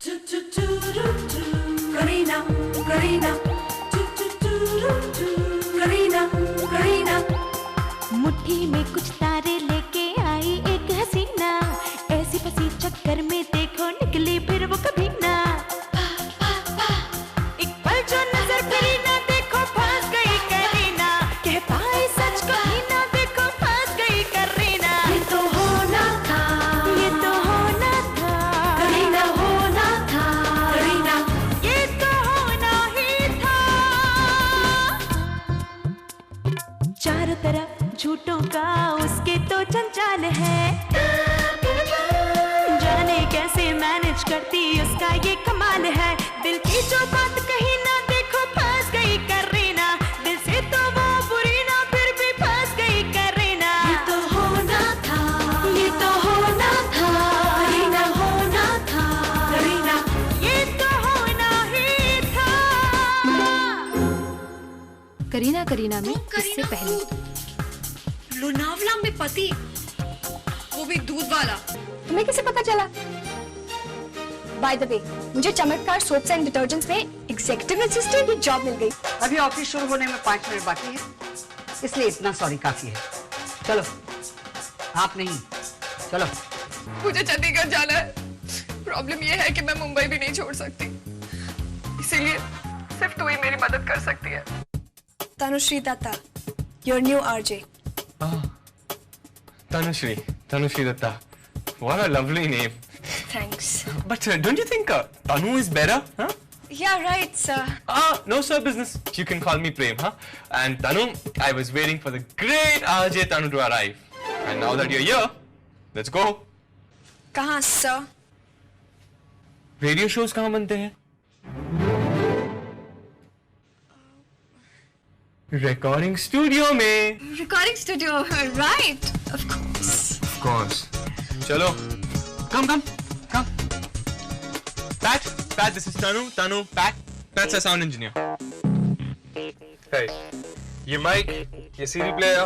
करीना करीना करीना करीना मुट्ठी में कुछ तारे लेके आई एक हसीना, ऐसी फंसी चक्कर में देखो निकली फिर वो कभी ना। एक पल जो नजर करी ना देखो फंस गई करीना, कह पाए सच कही ना देखो फंस गई करीना। ये तो होना था, ये तो होना था करीना होना था, करीना ये तो होना ही था। चारों तरफ झूठों का उसके तो जंजाल है, जाने कैसे मैनेज करती उसका ये कमाल है। दिल की जो बात कही ना देखो फंस गई करीना, दिल से तो वो बुरी ना फिर भी फंस गई करीना। ये तो होना था, ये तो होना था, करीना होना था, करीना ये तो होना ही था। करीना करीना में इससे पहले लोनावला में पति, वो भी दूध वाला। तुम्हें कैसे पता चला? बाय द वे, मुझे चमत्कार सोप्स एंड डिटर्जेंट्स में एग्जीक्यूटिव असिस्टेंट की जॉब मिल गई। अभी ऑफिस शुरू होने में 5 मिनट बाकी है, इसलिए इतना सॉरी काफी है। चलो, आप नहीं, चलो। मुझे चंडीगढ़ जाना है। प्रॉब्लम ये है कि मैं मुंबई भी नहीं छोड़ सकती, इसीलिए सिर्फ तू ही मेरी मदद कर सकती है। Tanushri Datta, your new RJ. Tanushri Datta. What a lovely name. Thanks. But don't you think Tanu is better, huh? Yeah right sir. No sir, business. You can call me Prem, huh? And Tanu, I was waiting for the great RJ Tanu to arrive. And now that you're here, let's go. कहाँ sir? Radio shows कहाँ बनते हैं? Recording studio में. Recording studio, right, of course. Of course. चलो. Come. Pat, this is Tanu, Pat. Pat's a sound engineer. Hey, ये mic, ये CD player,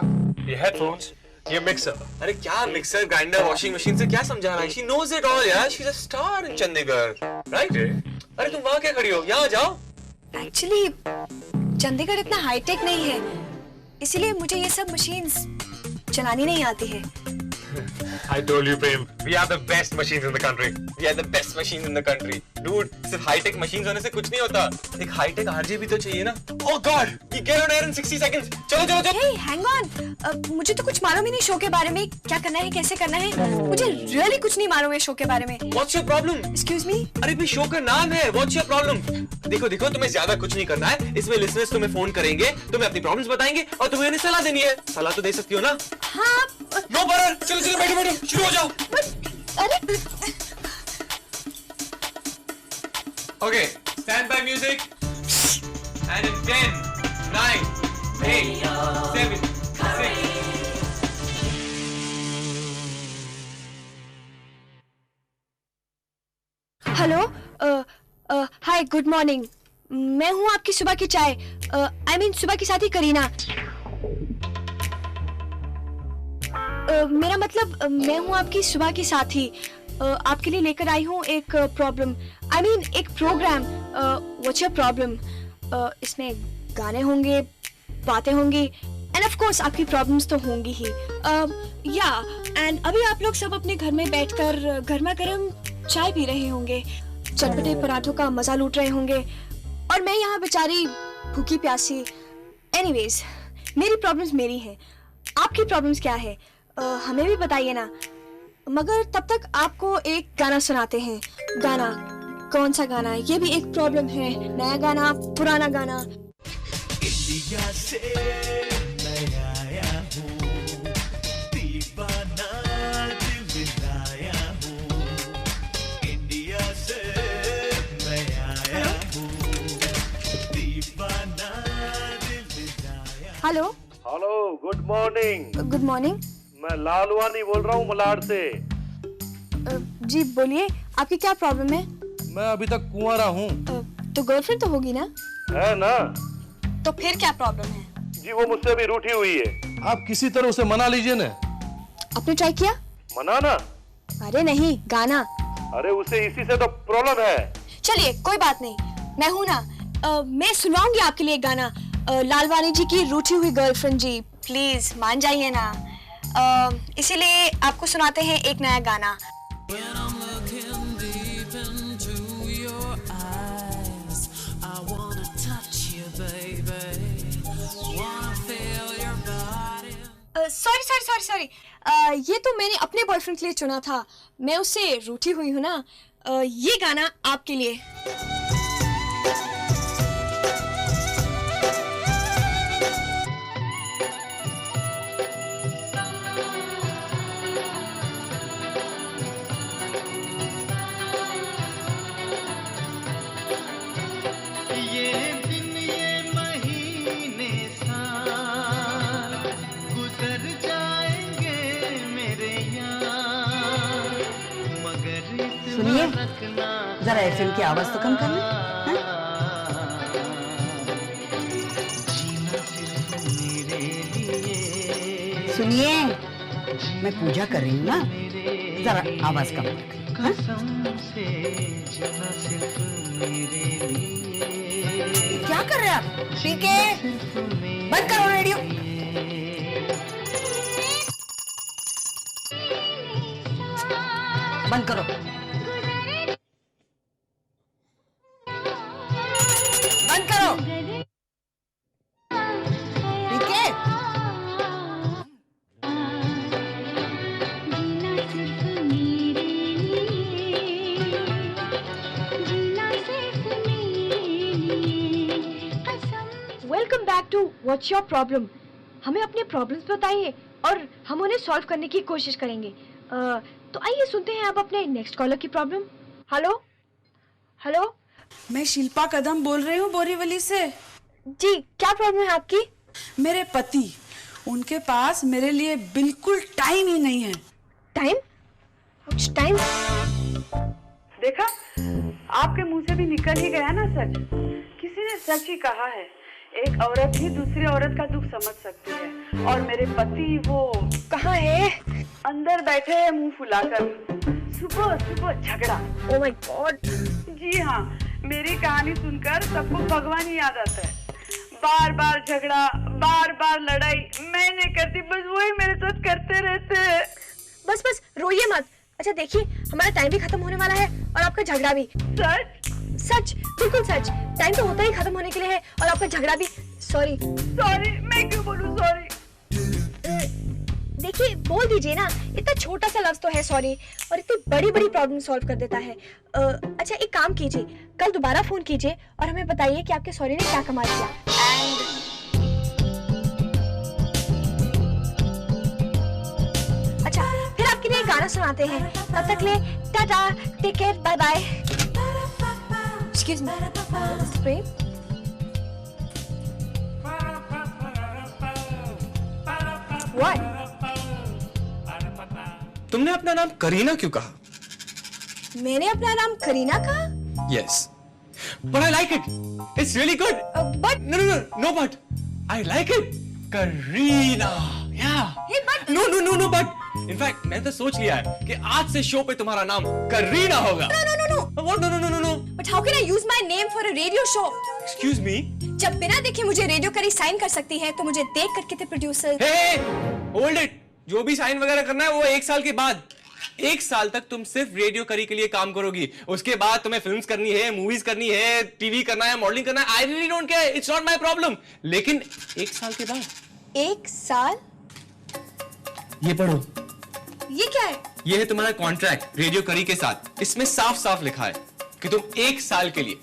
ये headphones, ये mixer. अरे क्या mixer, grinder, washing machine से क्या समझा रहा है? She knows it all, यार. She's a star in Chandigarh, right? अरे तुम वहाँ क्या खड़ी हो? यहाँ जाओ. एक्चुअली चंडीगढ़ इतना हाईटेक नहीं है, इसीलिए मुझे ये सब मशीन्स चलानी नहीं आती है। I told you, Prem. We are the best machines in the country. We are the best machines in the country. Dude, सिर्फ high-tech machines होने से कुछ नहीं होता. एक high-tech RJ भी तो चाहिए ना? Oh God, we get on air in 60 seconds. चलो. Hey, hang on. मुझे तो कुछ मालूम ही नहीं शो के बारे में, क्या करना है, कैसे करना है। मुझे really कुछ नहीं मालूम है शो के बारे में। What's your problem? Excuse me? अरे भी शो का नाम है. What's your problem? देखो, तुम्हें ज्यादा कुछ नहीं करना है. इसमें listeners तुम्हें फोन करेंगे, तुम्हें अपनी प्रॉब्लम्स बताएंगे और तुम्हें उन्हें सलाह देनी है. सलाह तो दे सकती हो ना? हाँ। नो बरर, चलो बैठो, शुरू हो जाओ. अरे Okay, stand by music. And in 10, 9, 8, 7, 6. Hello, hi, good morning. मैं हूँ आपकी सुबह की चाय, आई मीन सुबह की साथी करीना। मेरा मतलब मैं हूँ आपकी सुबह की साथी। आपके लिए लेकर आई हूँ एक प्रॉब्लम, आई मीन एक प्रोग्राम। What's your problem? इसमें गाने होंगे, बातें होंगी, एंड ऑफ कोर्स आपकी प्रॉब्लम्स तो होंगी ही। या एंड अभी आप लोग सब अपने घर में बैठकर गर्मा गर्म चाय पी रहे होंगे, चटपटे पराठों का मजा लूट रहे होंगे, और मैं यहाँ बेचारी भूखी प्यासी। एनीवेज, मेरी प्रॉब्लम्स मेरी हैं, आपकी प्रॉब्लम्स क्या है हमें भी बताइए ना। मगर तब तक आपको एक गाना सुनाते हैं। गाना कौन सा गाना है? ये भी एक प्रॉब्लम है। नया गाना, पुराना गाना। इंडिया से मैं आया हूँ, दीवाना दिल लाया हूँ। इंडिया से मैं आया हूँ, दीवाना दिल लाया। Hello good morning. Good morning. मैं लालवानी बोल रहा हूँ मलाड से। जी बोलिए, आपकी क्या प्रॉब्लम है? मैं अभी तक कुंवारा हूँ। तो गर्लफ्रेंड तो होगी ना? है ना। तो फिर क्या प्रॉब्लम है? जी वो मुझसे भी रूठी हुई है। आप किसी तरह उसे मना लीजिए ना। आपने ट्राई किया? मनाना? अरे नहीं, गाना। अरे उसे इसी से तो प्रॉब्लम है। चलिए कोई बात नहीं, मैं हूं ना। मैं सुनाऊंगी आपके लिए एक गाना, लालवानी जी की रूठी हुई गर्लफ्रेंड जी, प्लीज मान जाइए ना। इसीलिए आपको सुनाते हैं एक नया गाना। सॉरी, ये तो मैंने अपने बॉयफ्रेंड के लिए चुना था, मैं उससे रूठी हुई हूँ ना। ये गाना आपके लिए। ये दिन ये महीने साल गुजर जाएंगे मेरे यार, मगर सुनिए, रखना जरा एफएम की आवाज तो कम करना। हाँ? जीना सिर्फ मेरे लिए, सुनिए, मैं पूजा कर रही हूँ ना, जरा आवाज कम कर। हाँ? कसम से जीना सिर्फ मेरे लिए, क्या कर रहे हैं आप? पीके बंद करो रेडियो। बंद करो, बंद करो। P K welcome back to what's your problem. हमें अपने प्रॉब्लम्स बताइए और हम उन्हें सॉल्व करने की कोशिश करेंगे। तो आइए सुनते हैं अब अपने नेक्स्ट कॉलर की प्रॉब्लम। हेलो हेलो, मैं शिल्पा कदम बोल रही हूँ बोरीवली से। जी क्या प्रॉब्लम है आपकी? मेरे पति, उनके पास मेरे लिए बिल्कुल टाइम ही नहीं है। टाइम? कुछ टाइम? देखा, आपके मुंह से भी निकल ही गया ना सच। किसी ने सच ही कहा है, एक औरत ही दूसरी औरत का दुख समझ सकती है, और मेरे पति वो कहाँ है? अंदर बैठे हैं मुंह फुलाकर। सुबह सुबह झगड़ा। Oh my God. जी हाँ, मेरी कहानी सुनकर सबको भगवान ही याद आता है। बार बार झगड़ा, बार बार लड़ाई, मैं नहीं करती, बस वही मेरे साथ करते रहते हैं। बस बस रोइए मत। अच्छा देखिए, हमारा टाइम भी खत्म होने वाला है और आपका झगड़ा भी। सच? सच, बिल्कुल सच। टाइम तो होता ही खत्म होने के लिए है और आपका झगड़ा भी। सॉरी। सॉरी? मैं क्यों बोलूं सॉरी? देखिए बोल दीजिए ना, इतना छोटा सा लफ्ज तो है सॉरी, और इतनी बड़ी बड़ी प्रॉब्लम सॉल्व कर देता है। अच्छा एक काम कीजिए, कल दोबारा फोन कीजिए और हमें बताइए कि आपके सॉरी ने क्या कमाल किया। अच्छा फिर आपके लिए गाना सुनाते हैं, तब तक ले tata, take care, bye bye. Excuse me, what? तुमने अपना नाम करीना क्यों कहा? मैंने अपना नाम करीना कहा? Yes. But I like it. It's really good. But No, but I like it. Kareena. Yeah. Hey, but No, but in fact, मैंने तो सोच लिया है कि आज से शो पे तुम्हारा नाम करीना होगा. No. What? No. But how can I use my name for a radio show? Excuse me. जब बिना देखे मुझे रेडियो करी साइन कर सकती है, तो मुझे देख करके थे प्रोड्यूसर। Hey, hold it. जो भी साइन वगैरह करना है वो 1 साल के बाद। 1 साल तक तुम सिर्फ रेडियो करी के लिए काम करोगी, उसके बाद तुम्हें फिल्म्स करनी है, मूवीज करनी है, टीवी करना है, मॉडलिंग करना है। I really don't care, it's not my problem. लेकिन 1 साल के बाद। 1 साल? ये पढ़ो, ये क्या है? ये है तुम्हारा कॉन्ट्रैक्ट रेडियो करी के साथ। इसमें साफ साफ लिखा है कि तुम 1 साल के लिए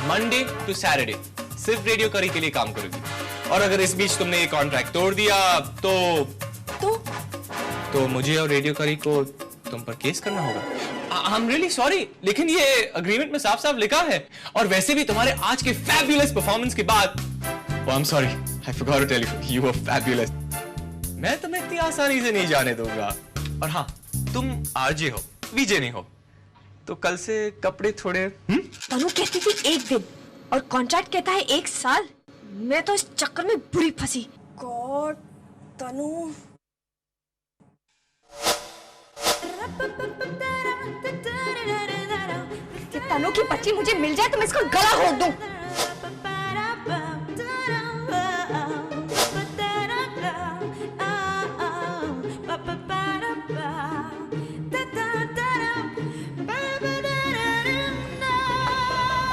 मंडे टू सैटरडे सिर्फ रेडियो करी के लिए काम करोगी, और अगर इस बीच तुमने ये कॉन्ट्रैक्ट तोड़ दिया तो मुझे और रेडियो करी को तुम पर केस करना होगा। आई एम रियली सॉरी, लेकिन ये अग्रीमेंट में साफ साफ लिखा है। और वैसे भी तुम्हारे आज के फैबुलस परफॉर्मेंस के बाद, I am sorry, I forgot to tell you, you were fabulous. मैं तुम्हें इतनी आसानी से नहीं जाने दूंगा। और हाँ, तुम आरजे हो, वीजे नहीं हो, तो कल से कपड़े थोड़े। तनु कहती थी 1 दिन और कॉन्ट्रैक्ट कहता है 1 साल। मैं तो इस चक्कर में बुरी फंसी। गॉड, तनु। तनु की बच्ची मुझे मिल जाए तो मैं इसका गला घोट दूं।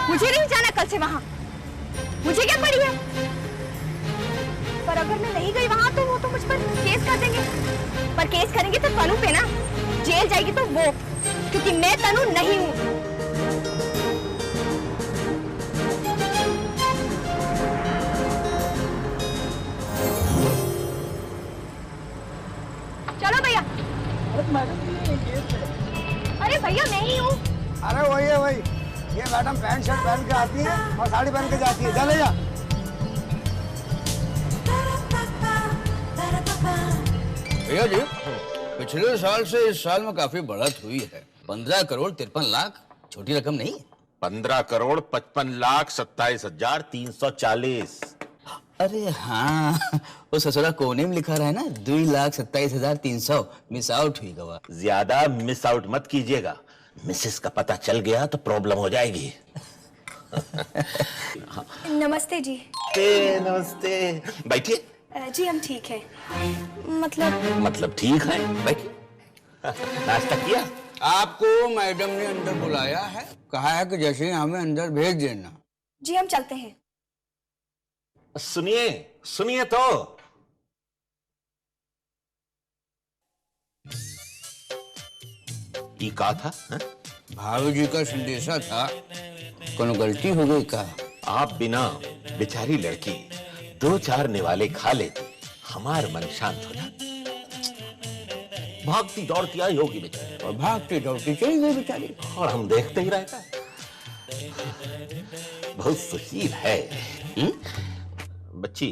मुझे नहीं जाना कल से वहां, मुझे क्या पड़ी है? पर अगर मैं नहीं गई वहां तो वो तो मुझ पर केस कर देंगे। पर केस करेंगे तो तनु पे ना, जेल जाएगी तो वो, क्योंकि मैं तनु नहीं हूं। चलो भैया। अरे भैया मैं ही हूँ। अरे वही है वही, ये मैडम पैंट शर्ट पहन के आती है और साड़ी पहन के जाती है। चले जा। भैया जी, पिछले साल से इस साल में काफी बढ़त हुई है। 15 करोड़ 53 लाख छोटी रकम नहीं है। 15 करोड़ 55 लाख 27,340। अरे हाँ, वो ससुरा कोने में लिखा रहा है ना, 2,27,300 मिस आउट हुई गवा। ज्यादा मिस आउट मत कीजिएगा, मिसेस का पता चल गया तो प्रॉब्लम हो जाएगी। नमस्ते जी। नमस्ते, बैठिए। जी हम ठीक है। मतलब ठीक है, बैठिए। नाश्ता किया? आपको मैडम ने अंदर बुलाया है, कहा है कि जैसे ही हमें अंदर भेज देना। जी हम चलते हैं। सुनिए तो। ये कहा था? भाभी जी का संदेशा था, कोनो गलती हो गई का? आप बिना बेचारी लड़की 2-4 निवाले खा लेती, हमार मन शांत हो जाता। भागती दौड़ती आई होगी बेचारी, और भागती दौड़ती चली गई बेचारी, और हम देखते ही रहता। बहुत सुशील है बच्ची।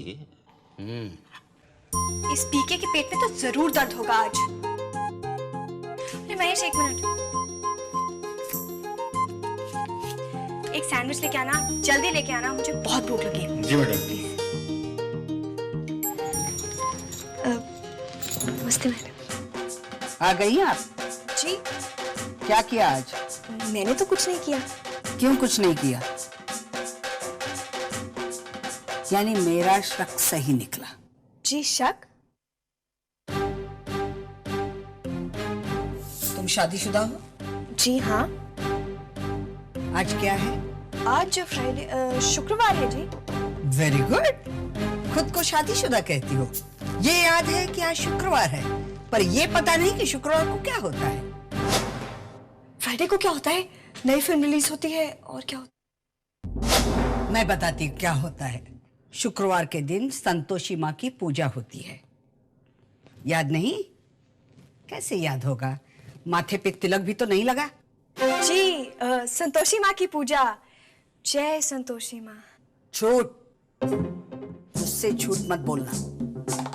इस पीके के पेट में तो जरूर दर्द होगा आज। महेश एक मिनट, एक सैंडविच लेके आना, जल्दी लेके आना, मुझे बहुत भूख लगी है। जी मैडम। नमस्ते मैडम। आ गई आप? जी। क्या किया आज? मैंने तो कुछ नहीं किया। क्यों कुछ नहीं किया? यानी मेरा शक सही निकला? जी शक? तुम शादीशुदा हो? जी हाँ। आज क्या है? आज फ्राइडे, शुक्रवार है जी। वेरी गुड, खुद को शादीशुदा कहती हो। ये याद है कि आज शुक्रवार है, पर ये पता नहीं कि शुक्रवार को क्या होता है। फ्राइडे को क्या होता है? नई फिल्म रिलीज होती है। और क्या होता? मैं बताती हूँ क्या होता है। शुक्रवार के दिन संतोषी माँ की पूजा होती है। याद नहीं? कैसे याद होगा? माथे पे तिलक भी तो नहीं लगा? जी, संतोषी माँ की पूजा। जय संतोषी माँ। झूठ, मुझसे झूठ मत बोलना।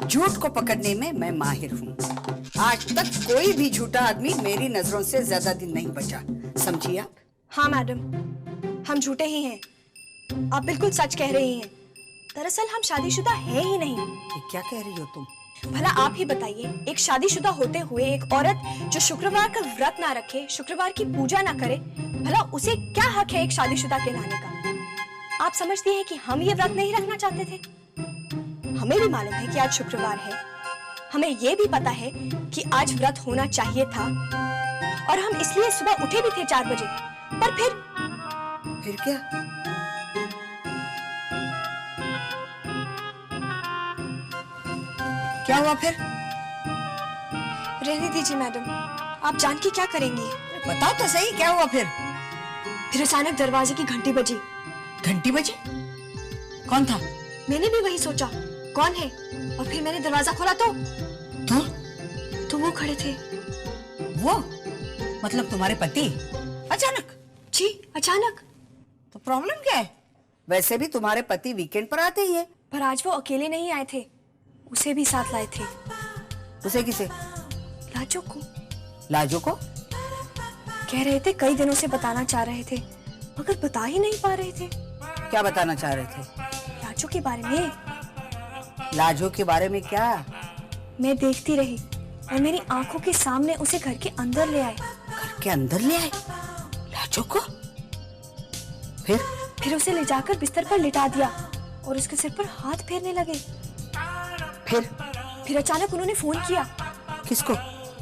झूठ को पकड़ने में मैं माहिर हूँ। आज तक कोई भी झूठा आदमी मेरी नजरों से ज्यादा दिन नहीं बचा, समझिए आप? हाँ मैडम, हम झूठे ही हैं। आप बिल्कुल सच कह रही हैं। दरअसल हम शादीशुदा है ही नहीं। ये क्या कह रही हो तुम? भला आप ही बताइए, एक शादीशुदा होते हुए एक औरत जो शुक्रवार का व्रत ना रखे, शुक्रवार की पूजा ना करे, भला उसे क्या हक है एक शादीशुदा कहलाने का? आप समझती हैं कि हम ये व्रत नहीं रखना चाहते थे? हमें भी मालूम है कि आज शुक्रवार है, हमें ये भी पता है कि आज व्रत होना चाहिए था, और हम इसलिए सुबह उठे भी थे 4 बजे। पर फिर क्या? क्या हुआ फिर? रहने दीजिए मैडम, आप जान के क्या करेंगी? बताओ तो सही, क्या हुआ फिर? फिर अचानक दरवाजे की घंटी बजी। घंटी बजी? कौन था? मैंने भी वही सोचा, कौन है? और फिर मैंने दरवाजा खोला तो वो खड़े थे। वो मतलब तुम्हारे पति? अचानक? जी अचानक। तो प्रॉब्लम क्या है? वैसे भी तुम्हारे पति वीकेंड पर आते ही है। पर आज वो अकेले नहीं आए थे, उसे भी साथ लाए थे। उसे किसे? लाजो को। लाजो को? कह रहे थे कई दिनों से बताना चाह रहे थे, मगर बता ही नहीं पा रहे थे। क्या बताना चाह रहे थे? लाजो के बारे में। लाजो के बारे में क्या? मैं देखती रही और मेरी आंखों के सामने उसे घर के अंदर ले आए। घर के अंदर ले आए? लाजो को? फिर उसे ले जाकर बिस्तर पर लिटा दिया और उसके सिर पर हाथ फेरने लगे। फिर अचानक उन्होंने फोन किया। किसको?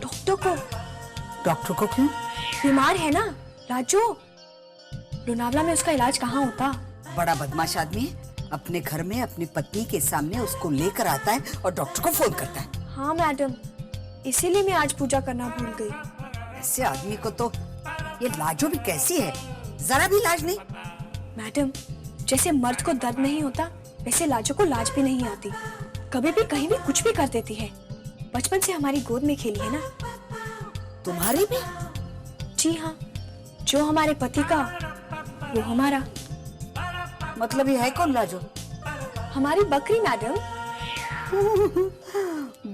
डॉक्टर को। डॉक्टर को क्यों? बीमार है ना राजू, लोनावला में उसका इलाज कहाँ होता। बड़ा बदमाश आदमी है, अपने घर में अपनी पत्नी के सामने उसको लेकर आता है और डॉक्टर को फोन करता है। हाँ मैडम, इसीलिए मैं आज पूजा करना भूल गई। ऐसे आदमी को तो ये लाजो भी कैसी है, जरा भी लाज नहीं। मैडम, जैसे मर्द को दर्द नहीं होता वैसे लाजो को लाज भी नहीं आती। कभी भी कहीं भी कुछ भी कर देती है। बचपन से हमारी गोद में खेली है ना। तुम्हारी भी? जी हाँ, जो हमारे पति का वो हमारा। मतलब ये है कौन लाजो? हमारी बकरी मैडम।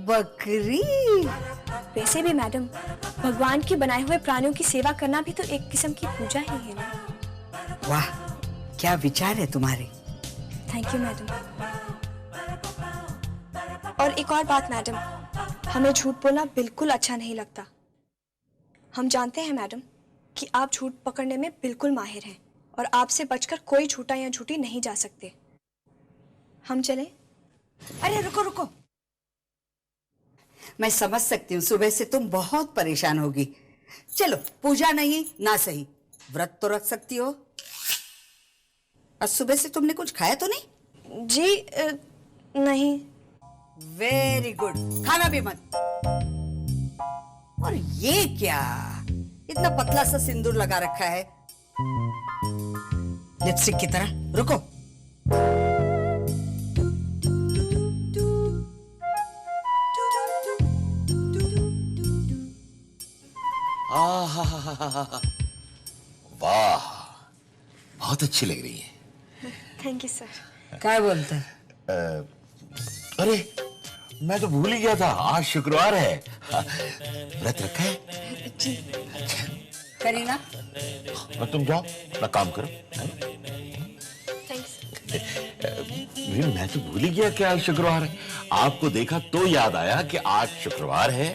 बकरी? वैसे भी मैडम, भगवान के बनाए हुए प्राणियों की सेवा करना भी तो एक किस्म की पूजा ही है ना। वाह, क्या विचार है तुम्हारे। Thank you madam. और एक और बात मैडम, हमें झूठ बोलना बिल्कुल अच्छा नहीं लगता। हम जानते हैं मैडम कि आप झूठ पकड़ने में बिल्कुल माहिर हैं और आपसे बचकर कोई झूठा या झूठी नहीं जा सकते। हम चलें? अरे रुको, मैं समझ सकती हूँ सुबह से तुम बहुत परेशान होगी। चलो, पूजा नहीं ना सही, व्रत तो रख सकती हो। आज सुबह से तुमने कुछ खाया तो नहीं? जी नहीं। वेरी गुड, खाना भी मत। और ये क्या, इतना पतला सा सिंदूर लगा रखा है लिपस्टिक की तरह। रुको, वाह, बहुत अच्छी लग रही है। Thank you sir. क्या बोलते हैं? अरे मैं तो भूल ही गया था, आज शुक्रवार है। व्रत रखा है? जी। करीना, और तुम जाओ, अपना काम करो। मैं तो भूल ही गया कि आज शुक्रवार है। आपको देखा तो याद आया कि आज शुक्रवार है,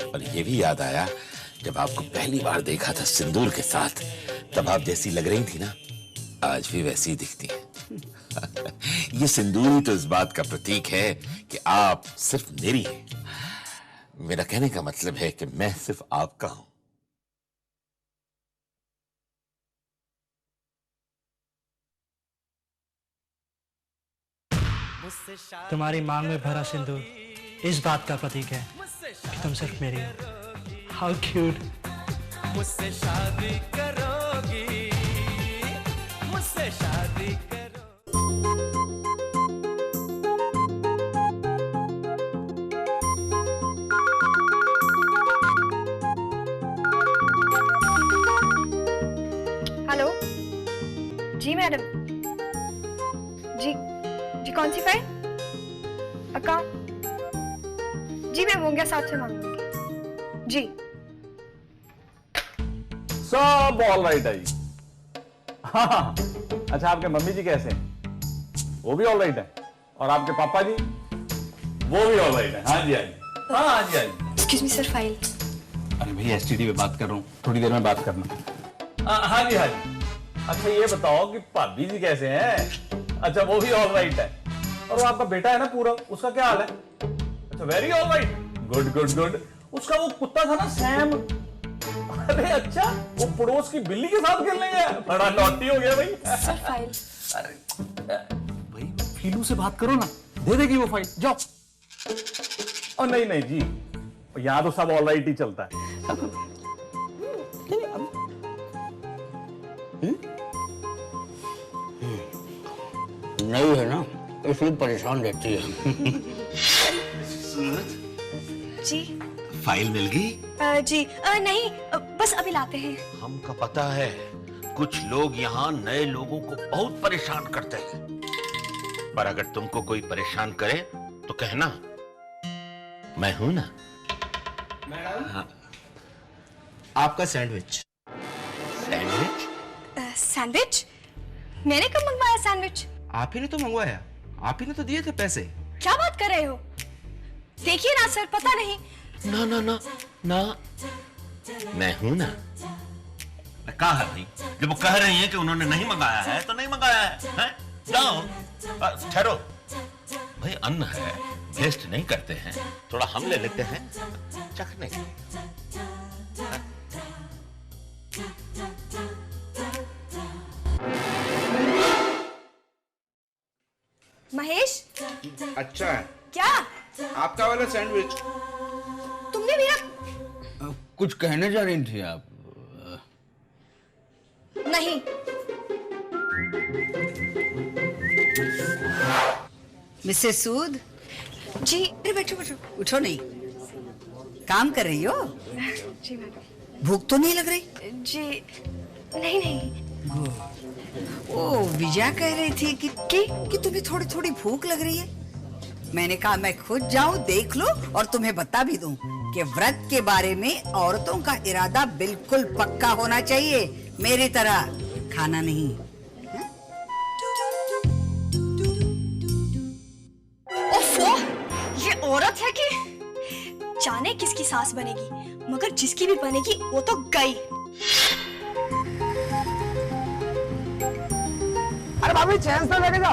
और ये भी याद आया जब आपको पहली बार देखा था सिंदूर के साथ, तब आप जैसी लग रही थी ना, आज भी वैसी ही दिखती है। ये सिंदूर ही तो इस बात का प्रतीक है कि आप सिर्फ मेरी हैं। मेरा कहने का मतलब है कि मैं सिर्फ आपका हूं। तुम्हारी मांग में भरा सिंदूर इस बात का प्रतीक है कि तुम सिर्फ मेरी हो। How cute. मुझसे शादी करोगी, मुझसे शादी करो। हेलो जी मैडम। जी कौन सी फाइल? अकाउंट? जी मैं होंगे साथ से मांगूंगी। जी सब ऑल राइट है। हाँ, अच्छा आपके मम्मी जी कैसे हैं? वो भी ऑल राइट है। और आपके पापा जी? वो भी ऑल राइट है। हाँ जी, हाँ जी, हाँ जी, हाँ जी। Excuse me sir, file. अरे भैया एसटीडी पे बात कर रहा हूँ, थोड़ी देर में बात करना। हाँ जी, हाँ जी। अच्छा ये बताओ कि भाभी जी कैसे हैं? अच्छा वो भी ऑल राइट है। और वो आपका बेटा है ना पूरा, उसका क्या हाल है? अच्छा very all right, good good good. उसका वो कुत्ता था ना सैम, अरे अच्छा वो पड़ोस की बिल्ली के साथ खेलने गया, बड़ा नॉटी हो गया भाई। Sir file. अरे भाई फीलू से बात करो ना, दे देगी वो फाइल, जाओ। और नहीं नहीं जी, यहाँ तो सब ऑल राइट ही चलता है। नहीं है ना, इसलिए परेशान रहती है। जी फाइल मिल गई? जी नहीं, बस अभी लाते हैं। हमको पता है कुछ लोग यहाँ नए लोगों को बहुत परेशान करते हैं, पर अगर तुमको कोई परेशान करे तो कहना, मैं हूं ना। मैडम आपका सैंडविच। सैंडविच? सैंडविच? मैंने कब मंगवाया सैंडविच? आप ही ने तो मंगवाया, आप ही ने तो दिए थे पैसे। क्या बात कर रहे हो? देखिए ना सर, पता नहीं। ना ना ना ना, मैं हूं ना। कहा है भाई, जब वो कह रही हैं कि उन्होंने नहीं मंगाया है तो नहीं मंगाया है? जाओ ठहरो भाई, अन्न है, वेस्ट नहीं करते हैं, थोड़ा हम ले लेते हैं चखने के। महेश, अच्छा है क्या आपका वाला सैंडविच। तुमने मेरा कुछ कहने जा रही थी आप? नहीं। मिसेस सूद जी। अरे बैठो बैठो, उठो नहीं, काम कर रही हो? जी मैडम। भूख तो नहीं लग रही? जी नहीं नहीं। ओ विजया कह रही थी कि तुम्हें थोड़ी थोड़ी भूख लग रही है। मैंने कहा मैं खुद जाऊं, देख लो और तुम्हें बता भी दूं कि व्रत के बारे में औरतों का इरादा बिल्कुल पक्का होना चाहिए, मेरी तरह खाना नहीं। ओफो, ये औरत है कि जाने किसकी सास बनेगी, मगर जिसकी भी बनेगी वो तो गई। अरे भाभी चैन से लेके जा।